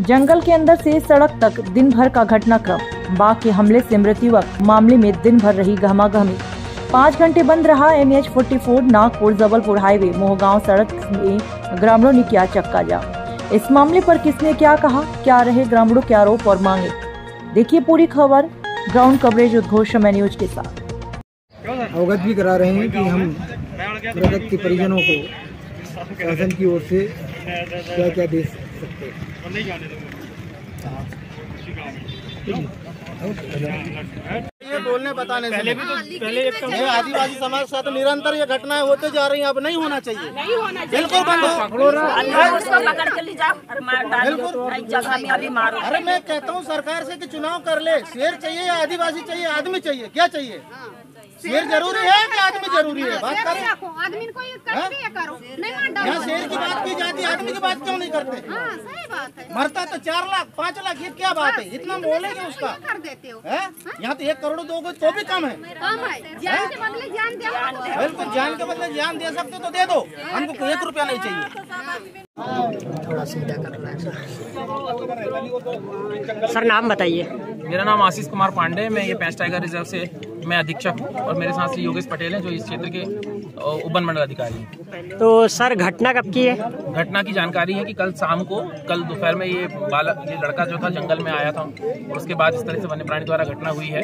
जंगल के अंदर से सड़क तक दिन भर का घटनाक्रम। बाघ के हमले से मृत्युवक मामले में दिन भर रही गहमागहमी। 5 घंटे बंद रहा NH 44 नागपुर जबलपुर हाईवे मोहगांव सड़क में ग्रामीणों ने किया चक्का जाम। इस मामले पर किसने क्या कहा, क्या रहे ग्रामीणों के आरोप और मांगे, देखिए पूरी खबर ग्राउंड कवरेज उद्घोष समय न्यूज के साथ। अवगत भी करा रहे हैं कि हम मृतक के परिजनों को शासन की ओर से क्या क्या दे सकते हैं। ये बोलने बताने से ये आदिवासी समाज के साथ निरंतर ये घटनाएं होते जा रही हैं। अब नहीं होना चाहिए, बिल्कुल बंद हो। अरे मैं कहता हूँ सरकार से कि चुनाव कर ले। शेर चाहिए या आदिवासी चाहिए, आदमी चाहिए, क्या चाहिए? शेर जरूरी है कि आदमी जरूरी है? बात करें, आदमी को करो। यहाँ शेर की बात की जाती है, आदमी की बात क्यों नहीं करते? सही बात है। मरता तो 4 लाख 5 लाख, ये क्या बात है? इतना बोलेंगे उसका कर देते हो। यहाँ तो 1 करोड़ दोगे तो भी कम है। जान के बदले जान दे। बिल्कुल, जान के बदले जान दे सकते तो दे दो, हमको 1 रुपया नहीं चाहिए। थोड़ा सीधा करना है सर। नाम बताइए। मेरा नाम आशीष कुमार पांडे, मैं ये पेंच टाइगर रिजर्व से मैं अधीक्षक हूँ और मेरे साथ श्री योगेश पटेल हैं जो इस क्षेत्र के उपवन मंडल अधिकारी हैं। तो सर घटना कब की है? घटना की जानकारी है कि कल दोपहर में ये लड़का जो था जंगल में आया था और उसके बाद इस तरह से वन्य प्राणी द्वारा घटना हुई है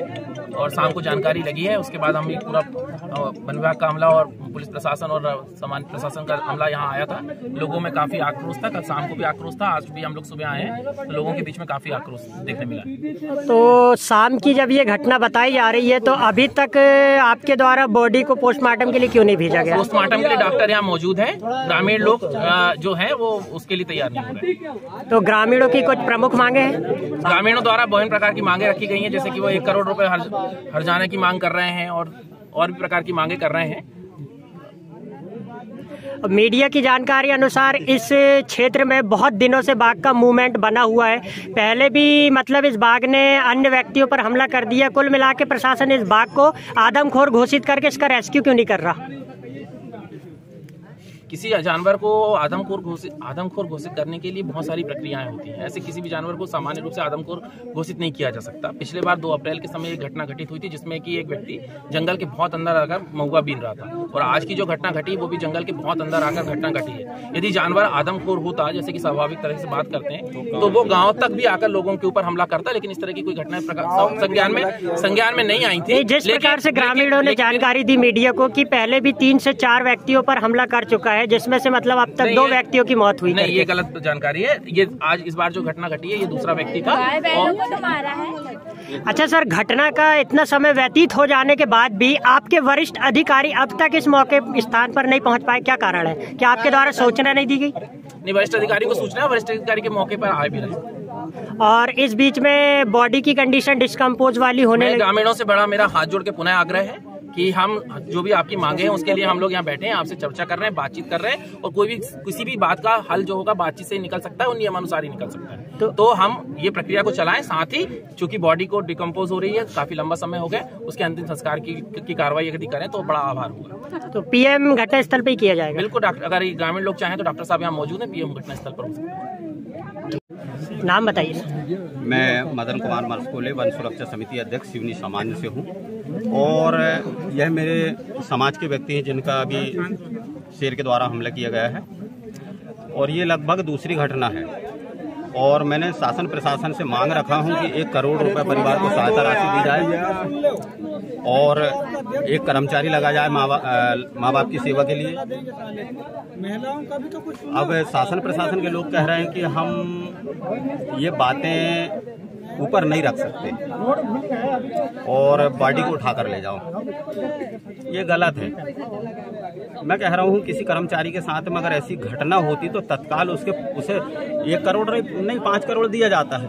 और शाम को जानकारी लगी है। उसके बाद हम पूरा वन विभाग का अमला और पुलिस प्रशासन और सामान्य प्रशासन का अमला यहाँ आया था। लोगों में काफी आक्रोश था, कल शाम को भी आक्रोश था, आज भी हम लोग सुबह आए हैं तो लोगों के बीच में काफी आक्रोश देखने मिला। तो शाम की जब ये घटना बताई जा रही है तो अभी तक आपके द्वारा बॉडी को पोस्टमार्टम के लिए क्यों नहीं भेजा गया? पोस्टमार्टम के लिए डॉक्टर यहाँ मौजूद है, ग्रामीण लोग जो है वो उसके लिए तैयार नहीं हो रहे। तो ग्रामीणों की कुछ प्रमुख मांगे हैं? ग्रामीणों द्वारा विभिन्न प्रकार की मांगे रखी गई हैं, जैसे कि वो 1 करोड़ रुपए हर्जाने की मांग कर रहे हैं और भी प्रकार की मांगे कर रहे हैं। मीडिया की जानकारी अनुसार इस क्षेत्र में बहुत दिनों से बाघ का मूवमेंट बना हुआ है। पहले भी मतलब इस बाघ ने अन्य व्यक्तियों पर हमला कर दिया। कुल मिला के प्रशासन इस बाघ को आदमखोर घोषित करके इसका रेस्क्यू क्यों नहीं कर रहा? किसी जानवर को आदमखोर घोषित करने के लिए बहुत सारी प्रक्रियाएं होती हैं। ऐसे किसी भी जानवर को सामान्य रूप से आदमखोर घोषित नहीं किया जा सकता। पिछले बार 2 अप्रैल के समय एक घटना घटित हुई थी जिसमें कि एक व्यक्ति जंगल के बहुत अंदर आकर महुआ बीन रहा था और आज की जो घटना घटी वो भी जंगल के बहुत अंदर आकर घटना घटी है। यदि जानवर आदमखोर होता, जैसे कि स्वाभाविक तरह से बात करते हैं, तो वो गाँव तक भी आकर लोगों के ऊपर हमला करता, लेकिन इस तरह की कोई घटना संज्ञान में नहीं आई थी। जिस प्रकार से ग्रामीणों ने जानकारी दी मीडिया को कि पहले भी 3 से 4 व्यक्तियों पर हमला कर चुका है, जिसमें से मतलब अब तक 2 व्यक्तियों की मौत हुई। नहीं, ये गलत जानकारी है। ये आज इस बार जो घटना घटी है ये दूसरा व्यक्ति था। अच्छा सर, घटना का इतना समय व्यतीत हो जाने के बाद भी आपके वरिष्ठ अधिकारी अब तक इस मौके स्थान पर नहीं पहुंच पाए, क्या कारण है? क्या आपके द्वारा सूचना नहीं दी गई? नहीं, वरिष्ठ अधिकारी को सूचना, वरिष्ठ अधिकारी के मौके पर आए भी नहीं। और इस बीच में बॉडी की कंडीशन डिस्कम्पोज वाली होने लगी। ग्रामीणों से बड़ा मेरा हाथ जोड़ के पुनः आग्रह है कि हम जो भी आपकी मांगे हैं उसके लिए हम लोग यहाँ बैठे हैं, आपसे चर्चा कर रहे हैं, बातचीत कर रहे हैं और कोई भी किसी भी बात का हल जो होगा बातचीत से ही निकल सकता है और नियमानुसार ही निकल सकता है। तो हम ये प्रक्रिया को चलाएं। साथ ही चूंकि बॉडी को डिकम्पोज हो रही है, काफी लंबा समय हो गया, उसके अंतिम संस्कार की कार्रवाई यदि करें तो बड़ा आभार होगा। तो PM घटना स्थल पे ही किया जाएगा? बिल्कुल, अगर ग्रामीण लोग चाहें तो डॉक्टर साहब यहाँ मौजूद है, PM घटना स्थल पर हो सकते हैं। नाम बताइए। मैं मदन कुमार मरस्कोले, वन सुरक्षा समिति अध्यक्ष सिवनी सामान्य से हूँ और यह मेरे समाज के व्यक्ति हैं जिनका अभी शेर के द्वारा हमला किया गया है और ये लगभग दूसरी घटना है और मैंने शासन प्रशासन से मांग रखा हूं कि 1 करोड़ रुपए परिवार को सहायता राशि दी जाए और एक कर्मचारी लगा जाए माँ बाप की सेवा के लिए। अब शासन प्रशासन के लोग कह रहे हैं कि हम ये बातें ऊपर नहीं रख सकते और बॉडी को उठा कर ले जाओ, ये गलत है। मैं कह रहा हूँ किसी कर्मचारी के साथ में अगर ऐसी घटना होती तो तत्काल उसे 1 करोड़ नहीं 5 करोड़ दिया जाता है,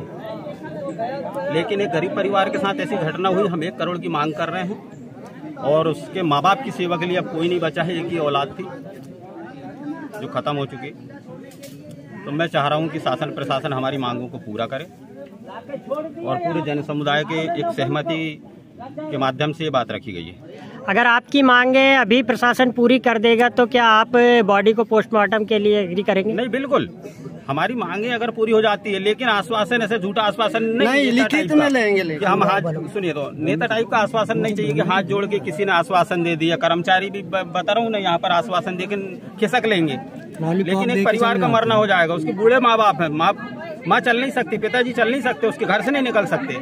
लेकिन एक गरीब परिवार के साथ ऐसी घटना हुई, हम 1 करोड़ की मांग कर रहे हैं और उसके माँ बाप की सेवा के लिए अब कोई नहीं बचा है। एक ही औलाद थी जो खत्म हो चुकी। तो मैं चाह रहा हूँ कि शासन प्रशासन हमारी मांगों को पूरा करे और पूरे जन समुदाय के एक सहमति के माध्यम से ये बात रखी गई है। अगर आपकी मांगे अभी प्रशासन पूरी कर देगा तो क्या आप बॉडी को पोस्टमार्टम के लिए एग्री करेंगे? नहीं, बिल्कुल हमारी मांगे अगर पूरी हो जाती है, लेकिन आश्वासन ऐसे झूठा आश्वासन नहीं लिखित में लेंगे कि हम हाथ, सुनिए तो नेता टाइप का आश्वासन नहीं चाहिए कि हाथ जोड़ के किसी ने आश्वासन दे दिया। कर्मचारी भी बता रहा हूँ ना, यहाँ पर आश्वासन दे के खिसक लेंगे, लेकिन एक परिवार का मरना हो जाएगा। उसके बूढ़े माँ बाप है, माँ चल नहीं सकती, पिताजी चल नहीं सकते, उसके घर से नहीं निकल सकते,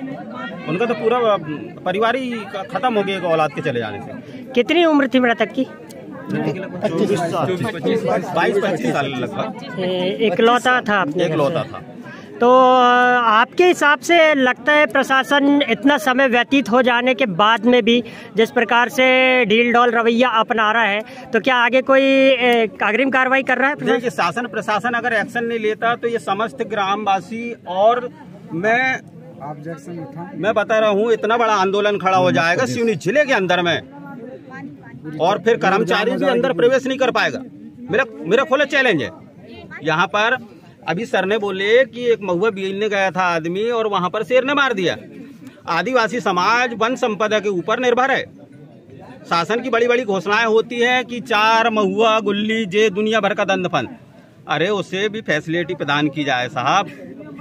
उनका तो पूरा परिवार ही खत्म हो गया औलाद के चले जाने से। कितनी उम्र थी मृतक की? 22-25 साल लगभग। इकलौता था आपने? इकलौता था। तो आपके हिसाब से लगता है प्रशासन इतना समय व्यतीत हो जाने के बाद में भी जिस प्रकार से ढील ढाल रवैया अपना रहा है, तो क्या आगे कोई अग्रिम कार्रवाई कर रहा है? देखिए, शासन प्रशासन अगर एक्शन नहीं लेता तो ये समस्त ग्रामवासी और मैं बता रहा हूँ इतना बड़ा आंदोलन खड़ा हो जाएगा सिवनी जिले के अंदर में, और फिर कर्मचारी भी अंदर प्रवेश नहीं कर पाएगा। मेरा खुला चैलेंज है। यहाँ पर अभी सर ने बोले कि एक महुआ बीनने गया था आदमी और वहां पर शेर ने मार दिया। आदिवासी समाज वन संपदा के ऊपर निर्भर है। शासन की बड़ी बड़ी घोषणाएं होती हैं कि 4 महुआ गुल्ली जे दुनिया भर का दंडफन, अरे उससे भी फैसिलिटी प्रदान की जाए साहब।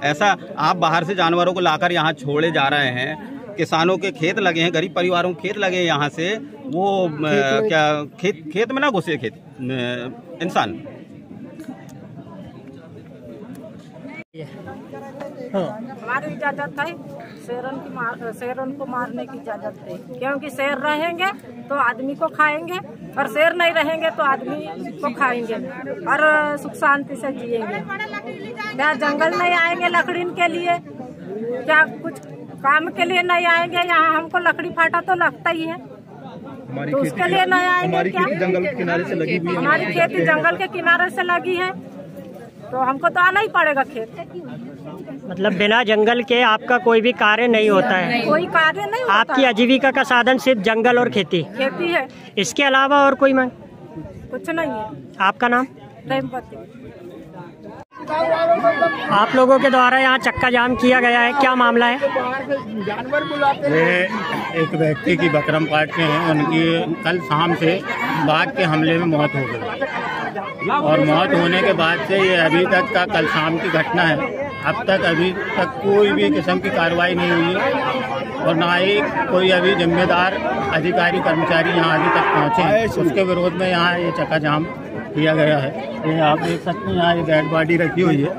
ऐसा आप बाहर से जानवरों को लाकर यहाँ छोड़े जा रहे हैं, किसानों के खेत लगे हैं, गरीब परिवारों के खेत लगे हैं, यहाँ से वो क्या खेत में ना घुसे इंसान। हमारी इजाजत है, शेरन को मारने की इजाजत है, क्योंकि शेर रहेंगे तो आदमी को खाएंगे और शेर नहीं रहेंगे तो आदमी को खाएंगे और सुख शांति से जिएंगे। क्या जंगल नहीं आएंगे लकड़ी के लिए? क्या कुछ काम के लिए नहीं आएंगे? यहाँ हमको लकड़ी फाटा तो लगता ही है, तो उसके लिए नहीं आएंगे क्या? जंगल के किनारे से लगी हुई है, हमारी खेती जंगल के किनारे से लगी है, तो हमको तो आना ही पड़ेगा खेत। मतलब बिना जंगल के आपका कोई भी कार्य नहीं होता है? कोई कार्य नहीं होता। आपकी आजीविका का साधन सिर्फ जंगल और खेती है? इसके अलावा और कोई मांग? कुछ नहीं है। आपका नाम? प्रेमवती। आप लोगों के द्वारा यहाँ चक्का जाम किया गया है, क्या मामला है? ये एक व्यक्ति की बकरम काट के हैं, उनकी कल शाम से बाघ के हमले में मौत हो गई और मौत होने के बाद से ये अभी तक का कल शाम की घटना है। अब तक अभी तक कोई भी किस्म की कार्रवाई नहीं हुई है और ना ही कोई अभी जिम्मेदार अधिकारी कर्मचारी यहाँ अभी तक पहुँचे हैं। उसके विरोध में यहाँ ये चक्का जाम किया गया है। ये आप देख सकते हैं, यहाँ ये डेड बॉडी रखी हुई है।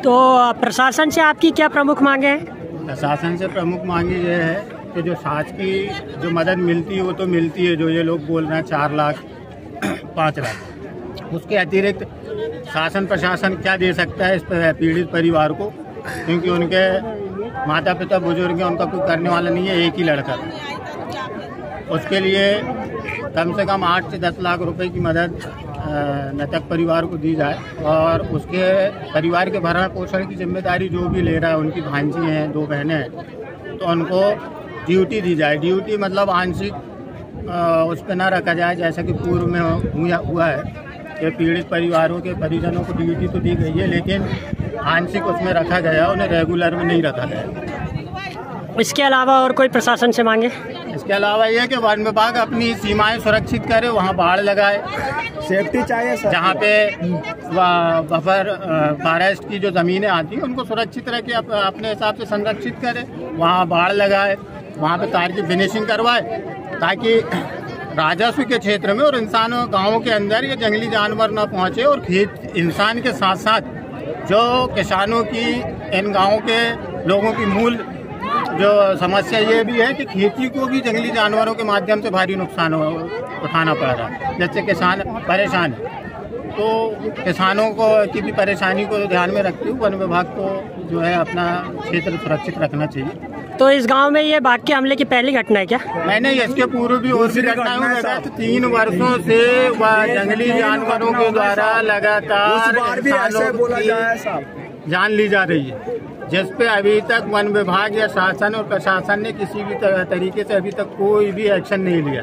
तो प्रशासन से आपकी क्या प्रमुख मांगे हैं? प्रशासन से प्रमुख मांगी ये है कि जो साज की जो मदद मिलती है वो तो मिलती है, जो ये लोग बोल रहे हैं 4 लाख 5 लाख, उसके अतिरिक्त शासन प्रशासन क्या दे सकता है इस पीड़ित परिवार को, क्योंकि उनके माता पिता बुजुर्ग हैं, उनका कोई करने वाला नहीं है, एक ही लड़का था। उसके लिए कम से कम 8 से 10 लाख रुपए की मदद मृतक परिवार को दी जाए और उसके परिवार के भरण पोषण की जिम्मेदारी जो भी ले रहा है, उनकी भांजी हैं, 2 बहनें हैं, तो उनको ड्यूटी दी जाए। ड्यूटी मतलब आंशिक उस पर ना रखा जाए जैसा कि पूर्व में हुआ है कि पीड़ित परिवारों के परिजनों को ड्यूटी तो दी गई है लेकिन आंशिक उसमें रखा गया, उन्हें रेगुलर में नहीं रखा गया। इसके अलावा और कोई प्रशासन से मांगे? इसके अलावा यह कि वन विभाग अपनी सीमाएं सुरक्षित करे, वहाँ बाढ़ लगाए, सेफ्टी चाहिए सर। जहाँ पे बफर फॉरेस्ट की जो ज़मीनें आती हैं उनको सुरक्षित रखे, अपने हिसाब से संरक्षित करे, वहाँ बाढ़ लगाए, वहाँ पे तार की फिनिशिंग करवाए, ताकि राजस्व के क्षेत्र में और इंसानों गाँवों के अंदर ये जंगली जानवर न पहुँचे और खेत इंसान के साथ साथ जो किसानों की, इन गाँवों के लोगों की मूल जो समस्या ये भी है कि खेती को भी जंगली जानवरों के माध्यम से भारी नुकसान उठाना पड़ रहा है, जिससे किसान परेशान है। तो किसानों को की भी परेशानी को ध्यान में रखते हुए वन विभाग को जो है अपना क्षेत्र सुरक्षित रखना चाहिए। तो इस गांव में ये बाघ के हमले की पहली घटना है क्या? मैंने इसके पूर्व भी और भी घटनाएं हुई, गत 3 वर्षों से वह जंगली जानवरों के द्वारा लगातार जान ली जा रही है, जिस पे अभी तक वन विभाग या शासन और प्रशासन ने किसी भी तरीके से अभी तक कोई भी एक्शन नहीं लिया।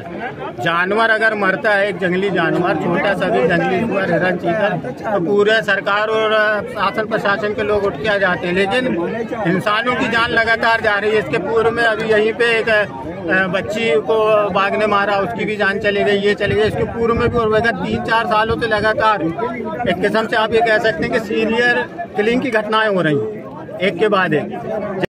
जानवर अगर मरता है, एक जंगली जानवर, छोटा सा भी जंगली हुआ, हिरन, चीता, तो पूरे सरकार और शासन प्रशासन के लोग उठ के आ जाते हैं, लेकिन इंसानों की जान लगातार जा रही है। इसके पूर्व में अभी यहीं पे एक बच्ची को बाघ ने मारा, उसकी भी जान चली गई, ये चली गई। इसके पूर्व में भी और 3-4 सालों से लगातार एक किस्म से आप ये कह सकते हैं कि सीरियल किलिंग की घटनाएं हो रही हैं, एक के बाद एक।